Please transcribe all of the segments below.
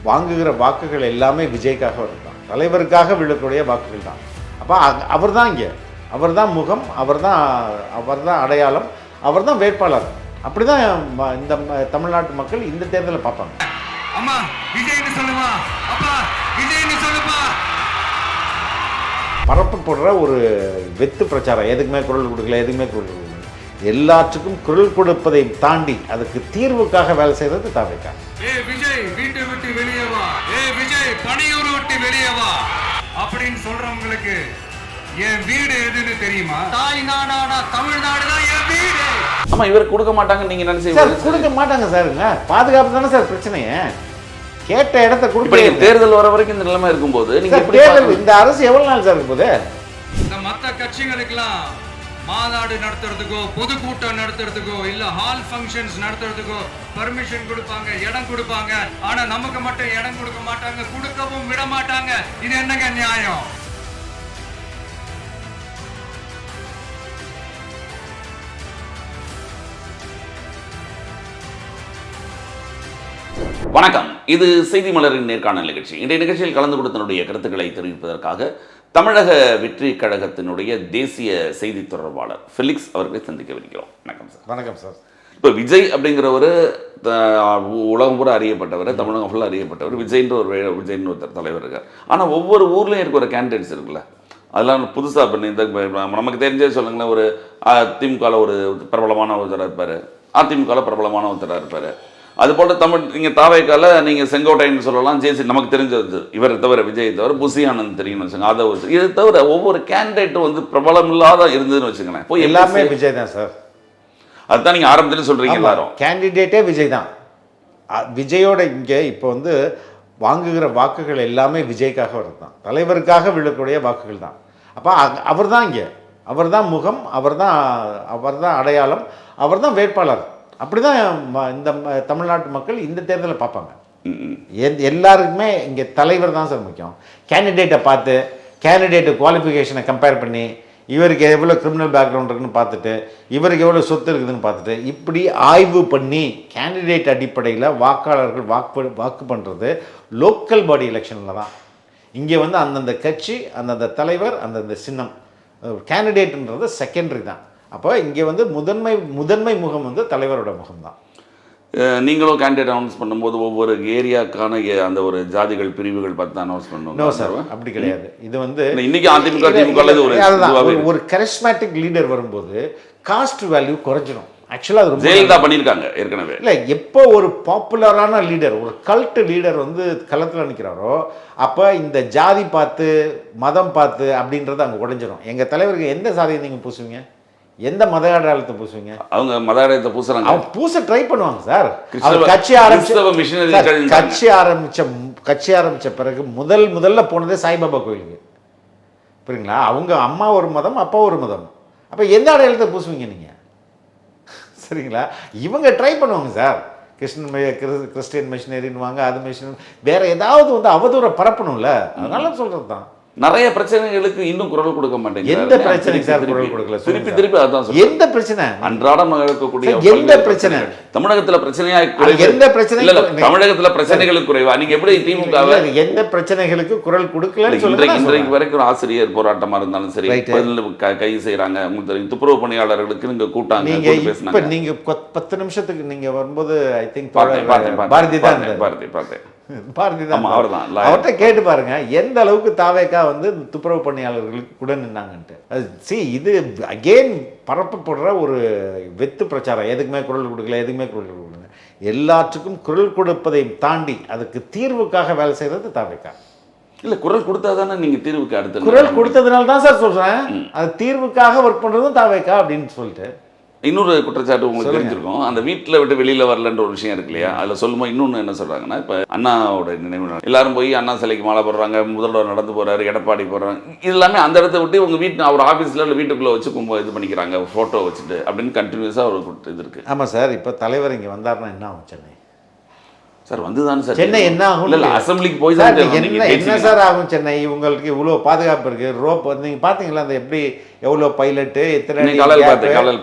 வாங்குகிற வாக்குகள் எல்லாமே விஜய்க்காக வருதான், தலைவருக்காக விழக்கூடிய வாக்குகள் தான். அப்போ அவர் தான் இங்கே, அவர் தான் முகம், அவர் தான் அடையாளம், அவர் தான் வேட்பாளர். அப்படி தான் இந்த தமிழ்நாட்டு மக்கள் இந்த தேர்தலில் பார்ப்பாங்க. அம்மா விஜய்னு சொல்லுமா, அப்பா விஜய்னு சொல்லுமா. பரப்பு போடுற ஒரு வெத்து பிரச்சாரம், எதுக்குமே குரல் கொடுக்கல, எதுக்குமே குரல் கொடுக்கல, எல்லாற்றுக்கும் குரல் கொடுப்பதை தாண்டி அதுக்கு தீர்வுக்காக வேலை செய்யறது தாவேக்கா. விஜய் வீட்டை விட்டு வெளியே வா, விஜய் பணியூர் விட்டு வெளியே வா அப்படின்னு சொல்றவங்களுக்கு என் வீடு எதுன்னு தெரியுமா? தாய் நாடாடா தமிழ்நாடு தான் என் வீடு. ஆமா, இவர் கொடுக்க மாட்டாங்க நீங்க நினைச்சீங்க? கொடுக்க மாட்டாங்க சாருங்க, பாதுகாப்பு தானே சார் பிரச்சனையே. கேட்ட இடத்த கொடுக்க. தேர்தல் வர வரைக்கும் இந்த நிலைமை இருக்கும்போது நீங்க இந்த அரசு எவ்வளவு நாள் சார் இருக்கும்போது இந்த மற்ற கட்சிகளுக்கெல்லாம் மாநாடு நடத்துறதுக்கோ பொதுக்கூட்டம் நடத்துறதுக்கோ இல்ல ஹால் ஃபங்க்ஷன்ஸ் நடத்துறதுக்கோ பர்மிஷன் கொடுப்பாங்க, இடம் கொடுப்பாங்க. ஆனா நமக்கு மட்டும் இடம் கொடுக்க மாட்டாங்க, கொடுக்கவும் விட மாட்டாங்க. இது என்னங்க நியாயம்? வணக்கம், இது செய்தி மலரின் நேர்காணல் நிகழ்ச்சி. இன்றைய நிகழ்ச்சியில் கலந்து கொண்டு தன்னுடைய கருத்துக்களை தெரிவிப்பதற்காக தமிழக வெற்றி கழகத்தினுடைய தேசிய செய்தி தொடர்பாளர் ஃபெலிக்ஸ் அவர்களை சந்திக்கவிருக்கிறோம். வணக்கம் சார். வணக்கம் சார். இப்போ விஜய் அப்படிங்கிறவர் உலகம் பூரா அறியப்பட்டவர், தமிழகம் ஃபுல்லாக அறியப்பட்டவர். விஜய்ன்ற ஒருத்தர் தலைவர் இருக்கார். ஆனால் ஒவ்வொரு ஊர்லேயும் இருக்கிற கேண்டிடேட்ஸ் இருக்குல்ல, அதெல்லாம் புதுசாக பண்ணி இந்த நமக்கு தெரிஞ்சே சொல்லுங்களேன். ஒரு திமுகவில் ஒரு பிரபலமான ஒருத்தராக இருப்பார், அதிமுகவில் பிரபலமான ஒருத்தராக இருப்பார். அதுபோல் நீங்கள் தாவேக்கால நீங்கள் செங்கோட்டைன்னு சொல்லலாம், ஜேசி நமக்கு தெரிஞ்சது இவரை தவிர, விஜய் தவிர புசியானந்த் தெரியும்னு வச்சுங்க. அதை இது தவிர ஒவ்வொரு கேண்டிடேட்டும் வந்து பிரபலம் இல்லாத இருந்ததுன்னு வச்சுங்களேன். இப்போ எல்லாமே விஜய் தான் சார். அதுதான் நீங்கள் ஆரம்பத்தில் சொல்கிறீங்க. எல்லாரும் கேண்டிடேட்டே விஜய் தான். விஜயோட இங்கே இப்போ வந்து வாங்குகிற வாக்குகள் எல்லாமே விஜய்க்காக வருது தான், தலைவருக்காக விழக்கூடிய வாக்குகள் தான். அப்போ அவர் தான் இங்கே, அவர் தான் முகம், அவர் தான் அடையாளம், அவர் தான் வேட்பாளர். அப்படி தான் இந்த தமிழ்நாட்டு மக்கள் இந்த தேர்தலில் பார்ப்பாங்க. எல்லாருக்குமே இங்கே தலைவர் தான் சார் முக்கியம். கேண்டிடேட்டை பார்த்து, கேண்டிடேட்டு குவாலிஃபிகேஷனை கம்பேர் பண்ணி, இவருக்கு எவ்வளோ கிரிமினல் பேக்ரவுண்ட் இருக்குன்னு பார்த்துட்டு, இவருக்கு எவ்வளோ சொத்து இருக்குதுன்னு பார்த்துட்டு, இப்படி ஆய்வு பண்ணி கேண்டிடேட் அடிப்படையில் வாக்காளர்கள் வாக்கு பண்ணுறது லோக்கல் பாடி எலெக்ஷனில் தான். இங்கே வந்து அந்தந்த கட்சி, அந்தந்த தலைவர், அந்தந்த சின்னம், கேண்டிடேட்டுன்றது செகண்டரி தான். அப்போ இங்கே வந்து முதன்மை முகம் வந்து தலைவரோட முகம் தான். நீங்களும் கேண்டிடேட் அனௌன்ஸ் பண்ணும்போது ஒவ்வொரு ஏரியாக்கான அந்த ஒரு ஜாதிகள் பிரிவுகள் பார்த்து அனௌன்ஸ் பண்ணுவோம். நோ சார், அப்படி கிடையாது. இது வந்து இன்னைக்கு அதிமுக திமுக ஒரு கரிஸ்மேட்டிக் லீடர் வரும்போது காஸ்ட் வேல்யூ குறைஞ்சிடும். ஆக்சுவலாக அது ஜெயலலிதா பண்ணியிருக்காங்க ஏற்கனவே. இல்லை, எப்போ ஒரு பாப்புலரான லீடர், ஒரு கல்ட் லீடர் வந்து களத்தில் நிற்கிறாரோ அப்போ இந்த ஜாதி பார்த்து, மதம் பார்த்து அப்படின்றது அங்கே உடைஞ்சிடும். எங்கள் தலைவருக்கு எந்த சாதியை நீங்கள் பூசுவீங்க, எந்த மத அடையாளத்தை பூசுவீங்க? அவங்க மத அடையாளத்தை பூசுறாங்க, அவங்க பூச ட்ரை பண்ணுவாங்க சார். கட்சி ஆரம்பிச்ச பிறகு முதல்ல போனதே சாய்பாபா கோயிலுக்கு, புரியுங்களா? அவங்க அம்மா ஒரு மதம், அப்பா ஒரு மதம். அப்போ எந்த அடையாளத்தை பூசுவீங்க நீங்கள்? சரிங்களா? இவங்க ட்ரை பண்ணுவாங்க சார். கிறிஸ்டியன் மிஷினரின்னுவாங்க, அது மிஷினரி, வேற ஏதாவது வந்து அவதூறை பரப்பணும்ல, அதனால சொல்றது தான். நிறைய பிரச்சனைகளுக்கு இன்னும் குரல் கொடுக்க மாட்டேங்க. எந்த பிரச்சனைக்கு சார் குரல் கொடுக்கல? திருப்பி அதான் சொல்றேன். எந்த பிரச்சனை? அன்றாடம் இருக்கக்கூடிய எந்த பிரச்சனை? தமிழகத்துல பிரச்சனையா எந்த பிரச்சனை? இல்ல, தமிழகத்துல பிரச்சனைகளுக்கு குறைவா? நீங்க எப்படி திமுக எந்த பிரச்சனைகளுக்கு குரல் கொடுக்கல? இன்றைக்கு வரைக்கும் ஒரு ஆசிரியர் போராட்டமா இருந்தாலும் சரி, கைது செய்யறாங்க. உங்களுக்கு தெரியும், துப்புரவு பணியாளர்களுக்கு நீங்க கூட்டாங்க, இப்ப நீங்க 10 நிமிஷத்துக்கு நீங்க வரும்போது ஐ திங்க் பாரதி தான், அவர்கிட்ட கேட்டு பாருங்க எந்த அளவுக்கு தாவேக்கா வந்து துப்புரவு பணியாளர்களுக்கு கூட நின்னாங்கன்ட்டு. இது அகெயின் பரப்பப்படுற ஒரு வெத்து பிரச்சாரம், எதுக்குமே குரல் கொடுக்கல, எதுக்குமே குரல் கொடுக்கல, எல்லாற்றுக்கும் குரல் கொடுப்பதை தாண்டி அதுக்கு தீர்வுக்காக வேலை செய்யறது தாவேக்கா. இல்ல, குரல் கொடுத்தா தானே நீங்க தீர்வுக்கு அடுத்த குரல் கொடுத்ததுனால தான் சார் சொல்றேன், அது தீர்வுக்காக ஒர்க் பண்றதும் தாவேக்கா அப்படின்னு சொல்லிட்டு. இன்னொரு குற்றச்சாட்டு உங்களுக்கு தெரிஞ்சிருக்கும், அந்த வீட்டில் விட்டு வெளியில் வரலன்ற ஒரு விஷயம் இருக்கு இல்லையா? அதில் சொல்லும்போது இன்னொன்று என்ன சொல்கிறாங்கன்னா, இப்போ அண்ணாவோட நினைவு நாள் எல்லாரும் போய் அண்ணா சிலைக்கு மாலை போடுறாங்க, முதல்வர் நடந்து போகிறாரு, எடப்பாடி போடுறாங்க, இது எல்லாமே அந்த இடத்த விட்டு உங்கள் வீட்டு அவர் ஆஃபீஸில் இல்லை வீட்டுக்குள்ளே வச்சு இது பண்ணிக்கிறாங்க, ஃபோட்டோ வச்சுட்டு அப்படின்னு கண்டினியூஸாக ஒரு இது இருக்குது. ஆமாம் சார். இப்போ தலைவர் இங்கே வந்தாருன்னா என்ன ஆகும்? சென்னை சார் வந்துதானே சார் சென்னை என்ன ஆகும்? இல்லை, அசம்பிளிக்கு போய் என்ன சார் ஆகும்? சென்னை உங்களுக்கு இவ்வளோ பாதுகாப்பு இருக்கு, ரோப் வந்து நீங்கள் பார்த்தீங்களா? அந்த எப்படி எவ்வளோ பைலட்டு, எத்தனை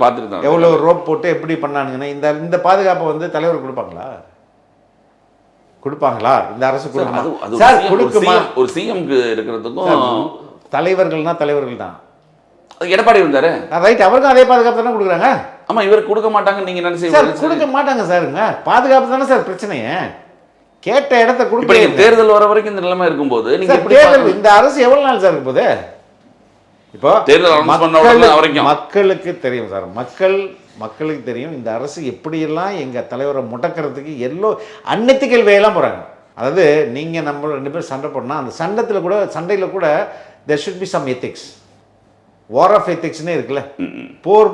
பார்த்துருந்தோம், எவ்வளோ ரோப் போட்டு எப்படி பண்ணானுங்கன்னா இந்த பாதுகாப்பை வந்து தலைவர் கொடுப்பாங்களா? கொடுப்பாங்களா இந்த அரசு கொடுக்குமா அது ஒரு சார்? CM கொடுக்குமா? ஒரு சிஎம்க்கு இருக்கிறதுக்கும் தலைவர்கள்னா தலைவர்கள் தான். அது எடப்பாடி இருந்தாரு. ரைட், அவருக்கும் அதே பாதுகாப்பு தானே கொடுக்குறாங்க. ஆமா, இவர் கொடுக்க மாட்டாங்கன்னு நீங்க சார் நினைச்சு கொடுக்க மாட்டாங்க சாருங்க. பாதுகாப்பு தானே சார் பிரச்சனையே. கேட்ட இடத்த இப்ப கொடுக்க நீங்க தேர்தல் வர வரைக்கும் இந்த நிலைமை இருக்கும்போது நீங்க எப்படி தேர்தல் இந்த அரசு எவ்வளவு நாள் சார் இருப்பது? இப்போ தேர்தல் announce பண்ண உடனே வரைக்கும் மக்களுக்கு தெரியும் சார். மக்களுக்கு தெரியும் இந்த அரசு எப்படியெல்லாம் எங்க தலைவரை முடக்கிறதுக்கு அன்னத்திக்கல் வேலையெல்லாம் போறாங்க. அதாவது நீங்க நம்ம 2 பேரும் சண்டை போடணும், அந்த சண்டையில கூட there should be some ethics. War of எத்திக்ஸ்னே இருக்குல்ல, போர்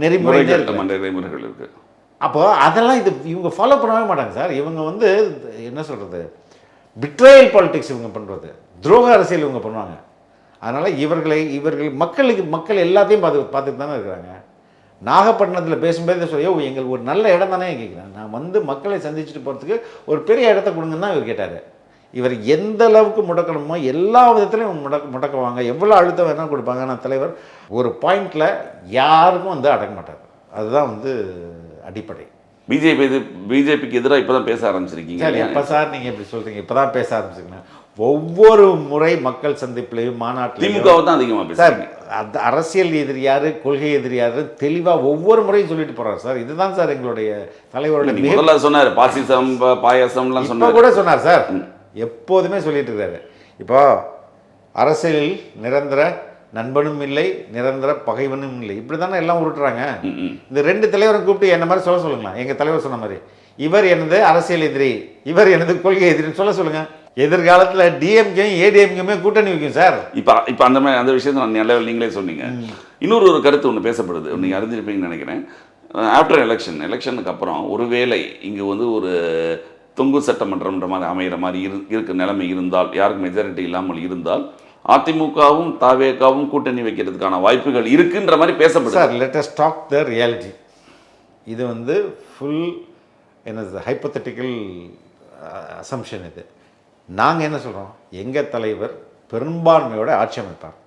நெறிமுறைகள் இருக்கு. அப்போ அதெல்லாம் இவங்க ஃபாலோ பண்ணவே மாட்டாங்க சார். இவங்க வந்து என்ன சொல்றது, பிட்ரேயல் பாலிடிக்ஸ் இவங்க பண்றது, துரோக அரசியல் இவங்க பண்ணுவாங்க. அதனால இவர்கள் மக்கள் எல்லாத்தையும் பார்த்துட்டு தானே இருக்கிறாங்க. நாகப்பட்டினத்தில் பேசும்போது சொல்லி எங்களுக்கு ஒரு நல்ல இடம் தானே கேட்குறேன். நான் வந்து மக்களை சந்திச்சுட்டு போகிறதுக்கு ஒரு பெரிய இடத்த கொடுங்கன்னு தான் இவர் கேட்டார். இவர் எந்த அளவுக்கு முடக்கணுமோ எல்லா விதத்துலையும் முடக்குவாங்க, எவ்வளோ அழுத்தம் வேணால் கொடுப்பாங்க. நான் தலைவர் ஒரு பாயிண்டில் யாருக்கும் வந்து அடங்க மாட்டார். அதுதான் வந்து அடிப்படை. பிஜேபிக்கு எதிராக இப்போ தான் பேச ஆரம்பிச்சிருக்கீங்க. சார் எப்போ சார் நீங்கள் இப்படி சொல்கிறீங்க? இப்போ தான் பேச ஆரம்பிச்சிருக்கீங்க. ஒவ்வொரு முறை மக்கள் சந்திப்புலையும் மாநாட்டிலையும் திமுகவை தான் அதிகமாக பேசுறாங்க. அந்த அரசியல் எதிரி யாரு, கொள்கை எதிரி யாரு தெளிவாக ஒவ்வொரு முறையும் சொல்லிட்டு போகிறார் சார். இதுதான் சார் எங்களுடைய தலைவருடைய முதல்ல சொன்னார். பாசிசம் பாயாசம்லாம் சொன்னார் கூட சொன்னார் சார். எப்போதுமே சொல்லிட்டு இருக்காரு. இப்போ அரசியலில் நிரந்தர நண்பனும் இல்லை, நிரந்தர பகைவனும் இல்லை, இப்படி தானே எல்லாம் உருட்டுறாங்க. இந்த 2 தலைவரும் கூப்பிட்டு என்ன மாதிரி சொல்லுங்களா? எங்கள் தலைவர் சொன்ன மாதிரி இவர் எனது அரசியல் எதிரி, இவர் எனது கொள்கை எதிரின்னு சொல்லுங்க. எதிர்காலத்தில் டிஎம்கேயும் ஏடிஎம்கேயுமே கூட்டணி வைக்கும் சார். இப்போ அந்த விஷயத்தை நான் நீங்களே சொன்னீங்க. இன்னொரு கருத்து ஒன்று பேசப்படுது, நீங்கள் அறிஞ்சிருப்பீங்கன்னு நினைக்கிறேன். ஆஃப்டர் எலெக்ஷனுக்கு அப்புறம் ஒருவேளை இங்கே வந்து ஒரு தொங்கு சட்டமன்றம்ன்ற மாதிரி அமைகிற மாதிரி இருக்க நிலைமை இருந்தால், யாருக்கு மெஜாரிட்டி இல்லாமல் இருந்தால், அதிமுகவும் தாவேகாவும் கூட்டணி வைக்கிறதுக்கான வாய்ப்புகள் இருக்குன்ற மாதிரி பேசப்படுது sir. Let us talk the reality. இது வந்து ஃபுல் என்னது ஹைப்போதெட்டிக்கல் அசம்ஷன். இது நாங்கள் என்ன சொல்கிறோம், எங்கள் தலைவர் பெரும்பான்மையோட ஆட்சி அமைப்பார்,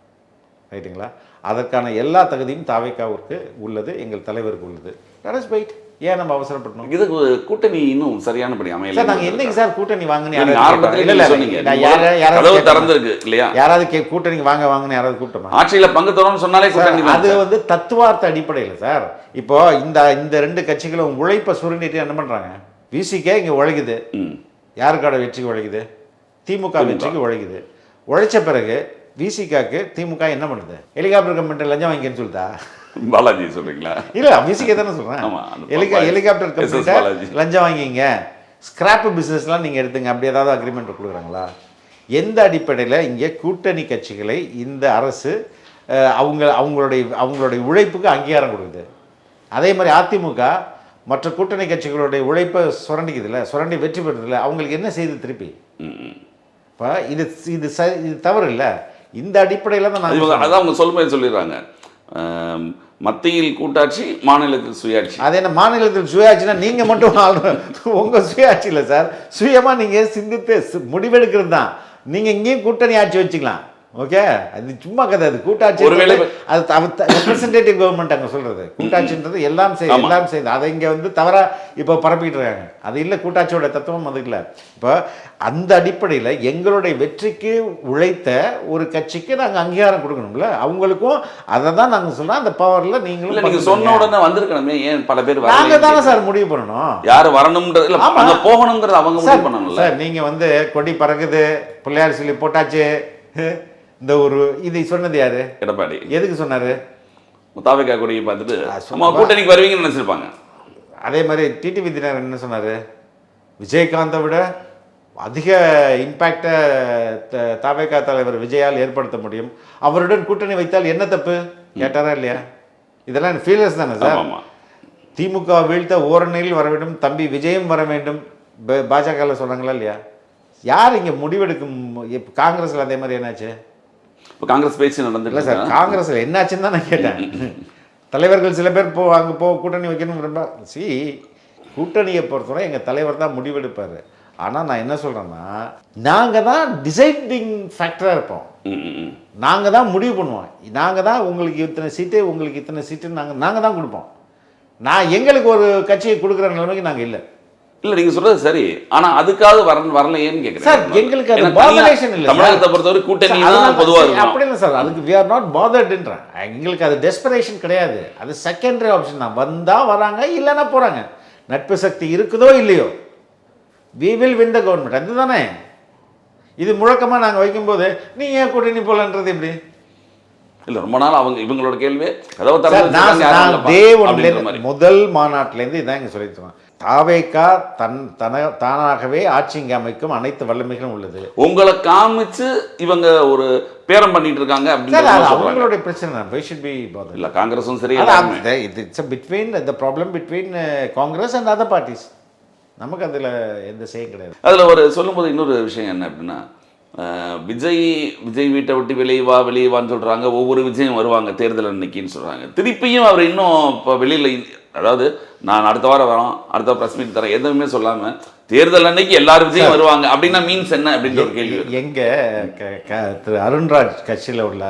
ரைட்டுங்களா? அதற்கான எல்லா தகுதியும் தாவேகாவிற்கு உள்ளது, எங்கள் தலைவருக்கு உள்ளது. Let us wait. ஏன் நம்ம அவசரப்படணும்? இது கூட்டணி இன்னும் சரியானபடி அமையல. சார் நாங்கள் என்னைக்கு சார் கூட்டணி வாங்கினு யாராவது கூட்டணி வாங்கன்னு யாராவது கூப்பிட்டோமா? ஆட்சியில் பங்கு தரோம்னு சொன்னாலே அது வந்து தத்துவார்த்த அடிப்படையில் சார். இப்போ இந்த 2 கட்சிகளும் உழைப்பை சுருண்டிட்டு என்ன பண்ணுறாங்க? விசிகே இங்கே உழைக்குது, யாருக்கான வெற்றிக்கு உழைக்குது? திமுக வெற்றிக்கு உழைக்குது. உழைச்ச பிறகு விசிகாக்கு திமுக என்ன பண்ணுது? ஹெலிகாப்டர் கம்பெனி லஞ்சம் வாங்கின்னு சொல்லிட்டா? பாலாஜி சொல்றீங்களா? இல்ல விசிகே தானே சொல்றேன். ஹெலிகாப்டர் கம்பெனி லஞ்சம் வாங்கிங்க, ஸ்கிராப் பிசினஸ்லாம் நீங்க எடுத்துங்க, அப்படி ஏதாவது அக்ரிமெண்ட் கொடுக்குறாங்களா? எந்த அடிப்படையில் இங்கே கூட்டணி கட்சிகளை இந்த அரசு அவங்களுடைய உழைப்புக்கு அங்கீகாரம் கொடுக்குது? அதே மாதிரி அதிமுக மற்ற கூட்டணி கட்சிகளுடைய உழைப்பை சுரண்டி வெற்றி பெறுறதில்ல, அவங்களுக்கு என்ன செய்து திருப்பி? இப்போ இது தவறு இல்லை. இந்த அடிப்படையில் தான் அதான் அவங்க சொல்லும்போது சொல்லிடுறாங்க, மத்தியில் கூட்டாட்சி, மாநிலத்தில் சுயாட்சி. அது என்ன மாநிலத்தில் சுயாட்சினா நீங்கள் மட்டும் உங்கள் சுயாட்சி இல்லை சார். சுயமாக நீங்கள் சிந்தித்து முடிவெடுக்கிறது தான். நீங்கள் இங்கேயும் கூட்டணி ஆட்சி வச்சுக்கலாம், ஓகே? அது சும்மா கதை. அது கூட்டாட்சி, அது ரெப்ரசன்டேட்டிவ் கவர்மெண்ட் அங்கே சொல்கிறது. கூட்டாட்சின்றது எல்லாம் செய்யுது. அதை இங்கே வந்து தவறாக இப்போ பரப்பிட்டு இருக்காங்க. அது இல்லை, கூட்டாட்சியோட தத்துவம் அது இல்லை. இப்போ அந்த அடிப்படையில் எங்களுடைய வெற்றிக்கு உழைத்த ஒரு கட்சிக்கு நாங்கள் அங்கீகாரம் கொடுக்கணும்ல, அவங்களுக்கும் அதை தான் நாங்கள் சொல்கிறோம். அந்த பவரில் நீங்கள் சொன்ன உடனே வந்திருக்கணுமே, ஏன் பல பேர் நாங்கள் தானே சார் முடிவு பண்ணணும் யார் வரணும்ன்றது, இல்லை அங்கே போகணுங்கிறது அவங்க முடிவு பண்ணணும் சார். நீங்கள் வந்து கொடி பறக்குது, பிள்ளையார் சொல்லி போட்டாச்சு, இந்த ஒரு இதை சொன்னது யாரு? எடப்பாடி. எதுக்கு சொன்னாரு? தாவேகா கொடியை பார்த்துட்டு சும்மா கூட்டணிக்கு வருவீங்கன்னு நினைச்சிருப்பாங்க. அதே மாதிரி டிடிவி தினகரன் என்ன சொன்னாரு? விஜயகாந்தை விட அதிக இம்பேக்டை தாவேகா தலைவர் விஜயால் ஏற்படுத்த முடியும், அவருடன் கூட்டணி வைத்தால் என்ன தப்பு கேட்டாரா இல்லையா? இதெல்லாம் ஃபீலர்ஸ் தானே சார். திமுக வீழ்த்த ஓரணியில் வர வேண்டும், தம்பி விஜயம் வர வேண்டும், பாஜக சொன்னாங்களா இல்லையா? யார் இங்கே முடிவெடுக்கும்? காங்கிரஸில் அதே மாதிரி என்னாச்சு? இப்போ காங்கிரஸ் பேச்சு நடந்துட்டு சார். காங்கிரஸில் என்னாச்சுன்னு தான் நான் கேட்டேன். தலைவர்கள் சில பேர் அங்கே கூட்டணி வைக்கணும். கூட்டணியை பொறுத்தவரை எங்கள் தலைவர் தான் முடிவெடுப்பார். ஆனால் நான் என்ன சொல்கிறேன்னா, நாங்கள் தான் டிசைடிங் ஃபேக்டராக இருப்போம். நாங்கள் தான் முடிவு பண்ணுவோம். நாங்கள் தான் உங்களுக்கு இத்தனை சீட்டு, உங்களுக்கு இத்தனை சீட்டுன்னு நாங்கள் தான் கொடுப்போம். எங்களுக்கு ஒரு கட்சியை கொடுக்குற நிலைமைக்கு நாங்கள் இல்லை. இல்ல நீங்க சொல்றது சரி, ஆனா அதுக்காக வரலையேன்னு கேக்குறேன் சார். எங்களுக்கு அது botheration இல்ல தமிழகத்தை பொறுத்தவரை கூட்டணி தான் பொதுவா இருக்கும். அப்படி இல்லை சார், அதுக்கு we are not botheredன்றேன். எங்களுக்கு அது டெஸ்பரேஷன் கிடையாது, அது செகண்டரி ஆப்ஷன் தான். வந்தா வராங்க, இல்லைன்னா போறாங்க. நட்பு சக்தி இருக்குதோ இல்லையோ, we will win the government. அதுதானே இது முழக்கமா நாங்க வைக்கும்போது நீ ஏன் கூட்டணி போலன்றது எப்படி? இல்ல ரொம்ப நாள் இவங்களோட கேள்வி முதல் மாநாட்டிலேருந்து இதான் இங்க சொல்லிட்டு தாவேகா தானாகவே ஆட்சி இங்க அமைக்கும் அனைத்து வல்லமைகளும் உள்ளது. உங்களை காமிச்சு இவங்க ஒரு பேரம் பண்ணிட்டு இருக்காங்க அவங்களுடைய பிரச்சனை. இல்ல காங்கிரஸும் சரி, the problem between Congress and other parties. நமக்கு அதுல எந்த செய்யும் கிடையாது. அதுல ஒரு சொல்லும்போது இன்னொரு விஷயம் என்ன அப்படின்னா, விஜய் வீட்டை விட்டு வெளியவான்னு சொல்கிறாங்க. ஒவ்வொரு விஜயும் வருவாங்க தேர்தல் அன்னைக்குன்னு சொல்கிறாங்க. திருப்பியும் அவர் இன்னும் இப்போ வெளியில், அதாவது நான் அடுத்த வாரம் வரோம், அடுத்த ப்ரெஸ் மீட் தரேன், எதுவுமே சொல்லாமல் தேர்தல் அன்னைக்கு எல்லாரும் விஜயும் வருவாங்க அப்படின்னா மீன்ஸ் என்ன அப்படின்ற ஒரு கேள்வி. திரு அருண்ராஜ் கட்சியில் உள்ள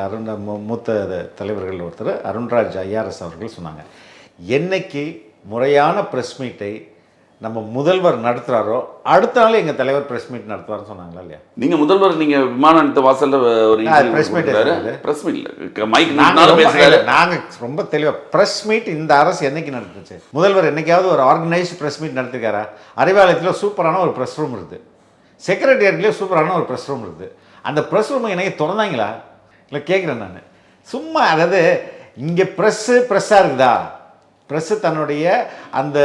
மூத்த தலைவர்கள் ஒருத்தர் அருண்ராஜ் ஐஆர்எஸ் அவர்கள் சொன்னாங்க, என்னைக்கு முறையான ப்ரெஸ் மீட்டை நம்ம முதல்வர் நடத்துகிறாரோ அடுத்த நாள் எங்கள் தலைவர் ப்ரெஸ் மீட் நடத்துவார்னு சொன்னாங்களா இல்லையா? நீங்கள் முதல்வர் நீங்கள் விமான நிலையத்த வாசலில் ஒரு ப்ரெஸ் மீட் மைக் நாங்கள் ரொம்ப தெளிவாக ப்ரெஸ் மீட் இந்த அரசு என்னைக்கு நடத்துச்சு? முதல்வர் என்னைக்காவது ஒரு ஆர்கனைஸ்டு ப்ரெஸ் மீட் நடத்திருக்காரா? அறிவாலயத்தில் சூப்பரான ஒரு ப்ரெஸ் ரூம் இருக்குது, செக்ரட்டேரியட்லேயும் சூப்பரான ஒரு ப்ரெஸ் ரூம் இருக்குது. அந்த ப்ரெஸ் ரூமை என்னைக்கு திறந்தாங்களா? இல்லை கேட்குறேன் நான் சும்மா. அதாவது இங்கே ப்ரெஸ்ஸாக இருக்குதா? ப்ரெஸ்ஸு தன்னுடைய அந்த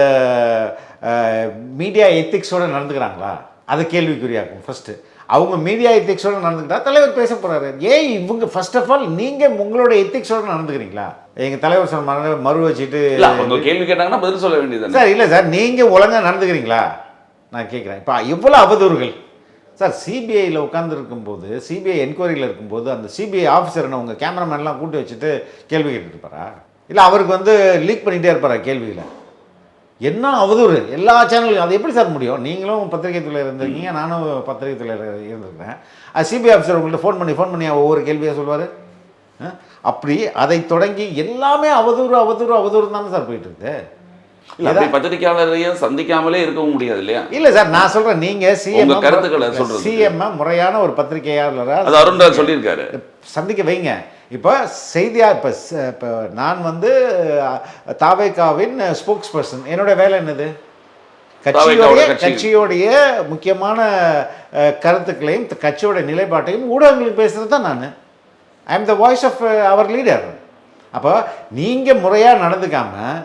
மீடியா எத்திக்ஸோடு நடந்துக்கிறாங்களா? அதை கேள்விக்குறியாக்கும். ஃபஸ்ட்டு அவங்க மீடியா எத்திக்ஸோடு நடந்துக்கிட்டா தலைவர் பேச போகிறாரு. ஏன் இவங்க ஃபர்ஸ்ட் ஆஃப் ஆல் நீங்கள் உங்களோட எத்திக்ஸோடு நடந்துக்கிறீங்களா? எங்கள் தலைவர் சொன்ன மறு வச்சுட்டு கேள்வி கேட்டாங்கன்னா பதில் சொல்ல வேண்டியது சார். இல்லை சார், நீங்கள் ஒழுங்காக நடந்துக்கிறீங்களா நான் கேட்குறேன். இப்போ எவ்வளோ அவதூறுகள் சார். சிபிஐயில் உட்காந்துருக்கும்போது, சிபிஐ என்கொயரியில் இருக்கும்போது அந்த சிபிஐ ஆஃபீஸர் என்ன உங்கள் கேமராமேன்லாம் கூட்டி வச்சுட்டு கேள்வி கேட்டுட்டு இருப்பாரா? இல்லை அவருக்கு லீக் பண்ணிகிட்டே இருப்பாரா கேள்வியில்? என்ன அவதூறு எல்லா சேனல்லையும். அது எப்படி சார் முடியும்? நீங்களும் பத்திரிகை துறையில் இருந்திருக்கீங்க, நானும் பத்திரிகை துறையில் இருந்திருக்கிறேன். அது சிபிஐ ஆஃபீஸர் உங்கள்கிட்ட ஃபோன் பண்ணி ஒவ்வொரு கேள்வியாக சொல்லுவார். அப்படி அதை தொடங்கி எல்லாமே அவதூறு தானே சார் போயிட்டு இருக்கு. பத்திரிகையாளரையும் சந்திக்காமலே இருக்கவும் முடியாது இல்லையா? இல்லை சார், நான் சொல்கிறேன், நீங்கள் சிஎம் முறையான ஒரு பத்திரிகையாளராக அருண்ராஜ் சொல்லியிருக்காரு சந்திக்க வைங்க. இப்போ இப்போ நான் தாவேகாவின் ஸ்போக்ஸ் பர்சன். என்னோட வேலை என்னது? கட்சியோடைய முக்கியமான கருத்துக்களையும் கட்சியோட நிலைப்பாட்டையும் ஊடகங்களுக்கு பேசுகிறது தான் நான். I am the voice of our leader. அப்போ நீங்கள் முறையாக நடந்துக்காமல்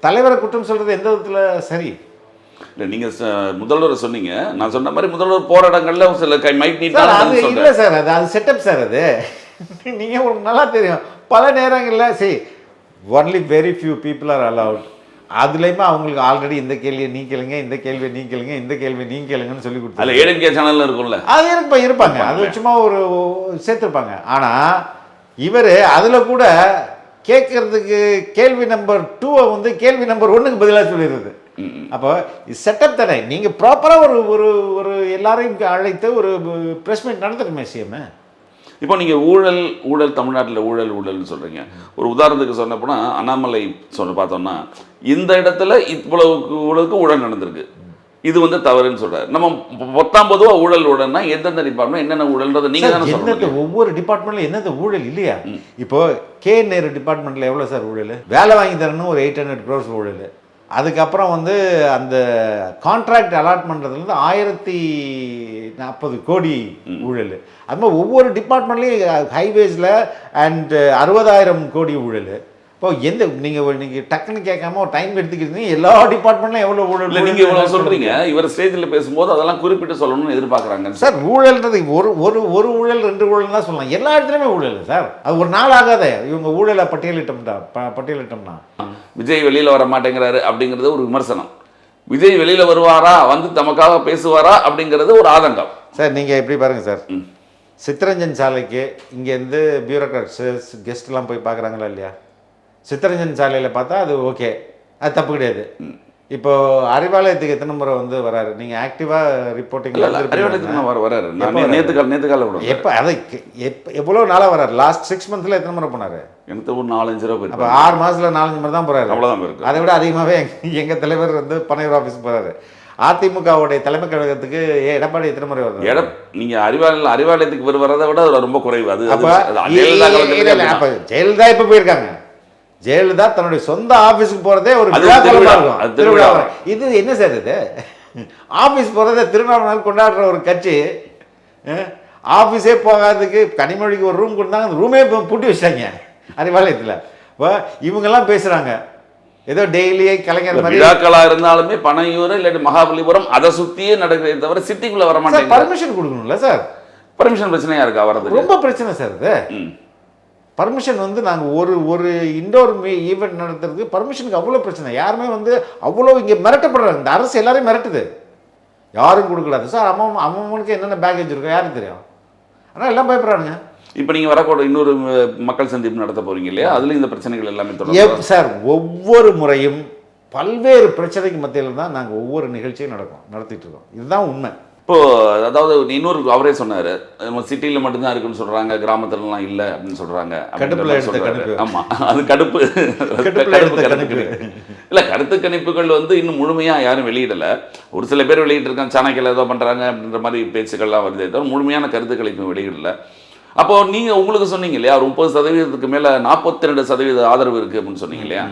தலைவரை குற்றம் சொல்கிறது எந்த விதத்தில் சரி? இல்லை, நீங்கள் முதல்வரை சொன்னீங்க, நான் சொன்ன மாதிரி முதல்வர் போராட்டங்களில் சில மைக் நீட் அது இல்லை சார், அது செட்டப் சார். அது நீங்கள் உங்களுக்கு நல்லா தெரியும். பல நேரங்களில் சரி only very few people are allowed. அதுலேயுமே அவங்களுக்கு ஆல்ரெடி இந்த கேள்வியை நீ கேளுங்க, இந்த கேள்வியை நீ கேளுங்க, இந்த கேள்வியை நீ கேளுங்கன்னு சொல்லி கொடுத்து அதில் ஏடிஎம்கே சேனலில் இருக்கும்ல, அது இருப்பாங்க. அது சும்மா ஒரு சேர்த்துருப்பாங்க. ஆனால் இவர் அதில் கூட கேட்கறதுக்கு கேள்வி நம்பர் 2 கேள்வி நம்பர் 1க்கு பதிலாக சொல்லிடுறது. அப்போ செட்டப் தானே. நீங்கள் ப்ராப்பராக ஒரு ஒரு எல்லாரையும் அழைத்து ஒரு ப்ரெஸ் மீட் நடத்தணுமே சிஎம். இப்போ நீங்கள் ஊழல் தமிழ்நாட்டில் ஊழல்னு சொல்கிறீங்க. ஒரு உதாரணத்துக்கு சொன்ன போனால் அண்ணாமலை பார்த்தோம்னா இந்த இடத்துல இவ்வளவுக்கு ஊழல் நடந்திருக்கு, இது தவறுன்னு சொல்கிறார். நம்ம பொதுவாக ஊழல்னா எந்தெந்த டிபார்ட்மெண்ட் என்னென்ன ஊழல்ன்றதை நீங்கள் தானே சொல்லுங்கள். ஒவ்வொரு டிபார்ட்மெண்ட்ல எந்தெந்த ஊழல் இல்லையா? இப்போ நேரு டிபார்ட்மெண்ட்டில் எவ்வளோ சார் ஊழல்? வேலை வாங்கி தரணும் ஒரு 800 crores ஊழல். அதுக்கப்புறம் அந்த கான்ட்ராக்ட் அலாட் பண்ணுறதுலேருந்து 1040 கோடி ஊழல். அது மாதிரி ஒவ்வொரு டிபார்ட்மெண்ட்லேயும் ஹைவேஸில் அண்ட் 60,000 கோடி ஊழல். இப்போ நீங்கள் டக்குன்னு கேட்காம ஒரு டைம் எடுத்துக்கிட்டீங்க, எல்லா டிபார்ட்மெண்ட்லையும் எவ்வளோ ஊழல். நீங்கள் இவ்வளோ சொல்கிறீங்க, இவர் ஸ்டேஜில் பேசும்போது அதெல்லாம் குறிப்பிட்டு சொல்லணும்னு எதிர்பார்க்குறாங்க சார். ஊழல்ன்றது ஒரு ஊழல் 2 ஊழல் தான் சொல்லலாம். எல்லா இடத்துலையுமே ஊழல் சார். அது ஒரு நாள் ஆகாத இவங்க ஊழலை பட்டியலிட்டோம்னா. விஜய் வெளியில் வர மாட்டேங்கிறாரு அப்படிங்கிறது ஒரு விமர்சனம். விஜய் வெளியில் வருவாரா, தமக்காக பேசுவாரா அப்படிங்கிறது ஒரு ஆதங்கம் சார். நீங்கள் எப்படி பாருங்கள் சார், சித்தரஞ்சன் சாலைக்கு இங்கேருந்து பியூரோக்ராட்ஸு கெஸ்ட்லாம் போய் பார்க்குறாங்களா இல்லையா? சித்தரஞ்சன் சாலையில் பார்த்தா அது ஓகே, அது தப்பு கிடையாது. இப்போ அறிவாலயத்துக்கு எத்தனை முறை வராரு? நீங்கள் ஆக்டிவாக ரிப்போர்ட்டிங் வராரு. நேற்றுக்கால எப்போ அதை எவ்வளோ நாளாக வராரு? லாஸ்ட் 6 monthsல எத்தனை முறை போனார்? எனக்கு ஒரு 4-5 ரூபா. அப்போ 6 மாதத்தில் 4-5 முறை தான் போகிறாரு. அவ்வளோதான் இருக்கு. அதை விட அதிகமாகவே எங்கள் தலைவர் பனையூர் ஆஃபீஸ் போகிறாரு. அதிமுகவுடைய தலைமை கழகத்துக்கு எடப்பாடி எத்தனை முறை வருது? நீங்கள் அறிவாலயத்துக்கு வரதை விட அது ரொம்ப குறைவு. அது அப்போ ஜெயலலிதா இப்போ போயிருக்காங்க. ஜெயலலிதா தன்னுடைய சொந்த ஆஃபீஸுக்கு போகிறதே ஒரு விழாக்கோலமாக இருக்கும். திருவிழா. இது என்ன சார் இது? ஆஃபீஸ் போகிறதே திருநாள் நாள் கொண்டாடுற ஒரு கட்சி ஆஃபீஸே போகாததுக்கு கனிமொழிக்கு ஒரு ரூம் கொடுத்தாங்க. அந்த ரூமே பூட்டி வச்சிட்டாங்க அறிவாலயத்தில். இப்போ இவங்கெல்லாம் பேசுகிறாங்க ஏதோ டெய்லியே கலைஞர் மாதிரி. விழாக்களாக இருந்தாலுமே பனையூர் இல்லாட்டி மகாபலிபுரம் அதை சுற்றியே நடக்கிறதே தவிர சிட்டிக்குள்ளே வர மாட்டேங்க. பர்மிஷன் கொடுக்கணும்ல சார்? பர்மிஷன் பிரச்சனையாக இருக்கா? வரது ரொம்ப பிரச்சனை சார். இது பர்மிஷன் வந்து நாங்கள் ஒரு இண்டோர் ஈவெண்ட் நடத்துறதுக்கு பர்மிஷனுக்கு அவ்வளோ பிரச்சனை. யாருமே வந்து அவ்வளோ இங்கே மிரட்டப்படுறாங்க. இந்த அரசு எல்லாரையும் மிரட்டுது. யாரும் கொடுக்கலாது சார். அம்மனுக்கு என்னென்ன பேக்கேஜ் இருக்கும் யாருக்கு தெரியும்? ஆனால் எல்லாம் பயப்படுறானுங்க. இப்போ நீங்கள் வரக்கூட இன்னொரு மக்கள் சந்திப்பு நடத்த போகிறீங்க இல்லையா? அதில் இந்த பிரச்சனைகள் எல்லாமே தொடரும் சார். ஒவ்வொரு முறையும் பல்வேறு பிரச்சனைக்கு மத்தியில் தான் நாங்கள் ஒவ்வொரு நிகழ்ச்சியும் நடத்திட்டு இருக்கோம். இதுதான் உண்மை. இப்போது அதாவது இன்னொரு அவரே சொன்னார், நம்ம சிட்டியில் மட்டும்தான் இருக்குன்னு சொல்கிறாங்க, கிராமத்துலலாம் இல்லை அப்படின்னு சொல்கிறாங்க. ஆமாம், அது கடுப்பு இல்லை. கருத்து கணிப்புகள் வந்து இன்னும் முழுமையாக யாரும் வெளியிடலை. ஒரு சில பேர் வெளியிட்டிருக்காங்க, சாணக்கியில் ஏதோ பண்ணுறாங்க அப்படின்ற மாதிரி பேச்சுக்கள்லாம் வருதே தவிர முழுமையான கருத்து கணிப்பு வெளியிடலை. அப்போது நீங்கள் உங்களுக்கு சொன்னீங்க இல்லையா, 30% மேலே 42% ஆதரவு இருக்குது அப்படின்னு சொன்னீங்க இல்லையா?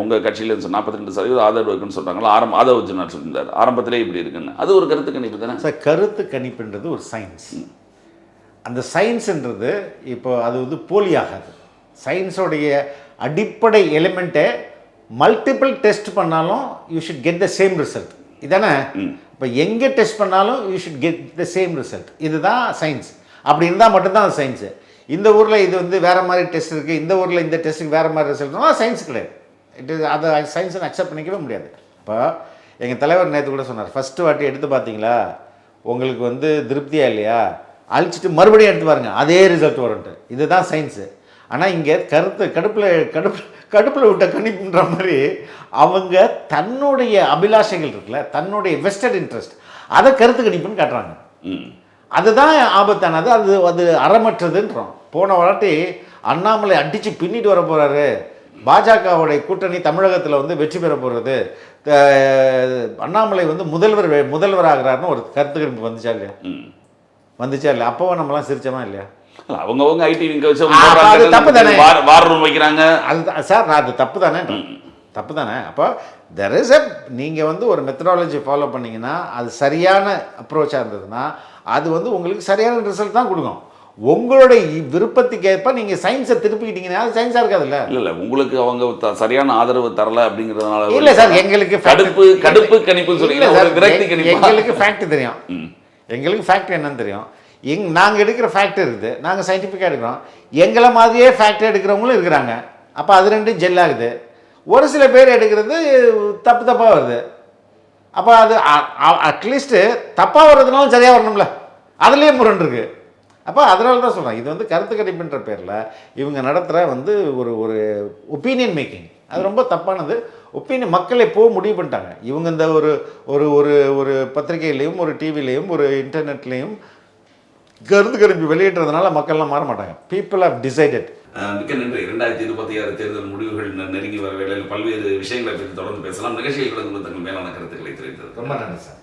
உங்கள் கட்சியில் 42% ஆதரவு இருக்குன்னு சொல்கிறாங்களா? ஆதவ அர்ஜுனா சொல்லியிருந்தார் ஆரம்பத்திலே இப்படி இருக்குன்னு. அது ஒரு கருத்து கணிப்பு தானே சார்? கருத்து கணிப்புன்றது ஒரு சயின்ஸ். அந்த சயின்ஸுன்றது இப்போ அது வந்து போலியாகாது. சயின்ஸோடைய அடிப்படை எலிமெண்ட்டை மல்டிபிள் டெஸ்ட் பண்ணாலும் you should get the same result. இதானே? இப்போ எங்கே டெஸ்ட் பண்ணாலும் you should get the same result. இதுதான் சயின்ஸ். அப்படி இருந்தால் மட்டும்தான் அது சயின்ஸு. இந்த ஊரில் இது வந்து வேறு மாதிரி டெஸ்ட் இருக்குது, இந்த ஊரில் இந்த டெஸ்ட்டுக்கு வேறு மாதிரி ரிசல்ட்னா சயின்ஸ் கிடையாது. அதை சயின்ஸை அக்செப்ட் பண்ணிக்கவே முடியாது. இப்போ எங்கள் தலைவர் நேற்று கூட சொன்னார், ஃபஸ்ட்டு வாட்டி எடுத்து பார்த்தீங்களா உங்களுக்கு வந்து திருப்தியாக இல்லையா, அழிச்சிட்டு மறுபடியும் எடுத்து பாருங்கள் அதே ரிசல்ட் வரும்ட்டு. இதுதான் சயின்ஸு. ஆனால் இங்கே கடுப்பில் விட்ட கணிப்புன்ற மாதிரி அவங்க தன்னுடைய அபிலாஷைகள் இருக்குல்ல, தன்னுடைய வெஸ்டட் இன்ட்ரெஸ்ட், அதை கருத்து கணிப்புன்னு காட்டுறாங்க. அதுதான் ஆபத்தானது. அது அறமற்றதுன்றோம். போன வாட்டி அண்ணாமலை அடித்து பின்னிட்டு வர போகிறாரு, பாஜகவுடைய கூட்டணி தமிழகத்தில் வந்து வெற்றி பெற போகிறது, அண்ணாமலை வந்து முதல்வர் ஆகிறாருன்னு ஒரு கருத்து கணிப்பு வந்துச்சா இல்லையா? வந்துச்சா இல்லையா? அப்போவும் நம்மலாம் சிரிச்சோமா இல்லையா? அவங்க ஐடி தப்பு தானே வைக்கிறாங்க. அது சார் அது தப்பு தானே? தப்பு தானே? அப்போ தெர் இஸ் நீங்கள் வந்து ஒரு மெத்தடாலஜி ஃபாலோ பண்ணிங்கன்னா அது சரியான அப்ரோச்சாக இருந்ததுன்னா அது வந்து உங்களுக்கு சரியான ரிசல்ட் தான் கொடுக்கும். உங்களுடைய விருப்பத்துக்கு ஏற்ப நீங்கள் சயின்ஸை திருப்பிக்கிட்டீங்கன்னா அது சயின்ஸாக இருக்காதுல்ல. இல்லை உங்களுக்கு அவங்க சரியான ஆதரவு தரல அப்படிங்கிறதுனால இல்லை சார். எங்களுக்கு கடுப்பு கணிப்பு சொல்லி எங்களுக்கு ஃபேக்ட் தெரியும். எங்களுக்கு ஃபேக்ட் என்னன்னு தெரியும். நாங்கள் எடுக்கிற ஃபேக்ட் இருக்குது, நாங்கள் சயின்டிஃபிக்காக எடுக்கிறோம். எங்களை மாதிரியே ஃபேக்ட் எடுக்கிறவங்களும் இருக்கிறாங்க. அப்போ அது ரெண்டும் ஜெல் ஆகுது. ஒரு சில பேர் எடுக்கிறது தப்பாக வருது. அப்போ அது அட்லீஸ்ட்டு தப்பாக வர்றதுனாலும் சரியாக வரணும்ல, அதுலேயே முரண் இருக்குது. அப்போ அதனால தான் சொல்கிறேன், இது வந்து கருத்து கணிப்புன்ற பேரில் இவங்க நடத்துகிற வந்து ஒரு ஒப்பீனியன் மேக்கிங் அது ரொம்ப தப்பானது. ஒப்பீனியன் மக்கள் எப்போது முடிவு பண்ணிட்டாங்க. இவங்க இந்த ஒரு பத்திரிகையிலையும் ஒரு டிவிலையும் ஒரு இன்டர்நெட்லேயும் கருத்து கணிப்பு வெளியிடுறதுனால மக்கள்லாம் மாற மாட்டாங்க. People have decided. மிக்க நன்றி. 2026 தேர்தல் முடிவுகள் நெருங்கி வர வேளையில் பல்வேறு விஷயங்களை பற்றி தொடர்ந்து பேசலாம். நிகழ்ச்சியில் கடந்து தங்கள் மேலான கருத்துக்களை தெரிவித்தது ரொம்ப நன்றி சார்.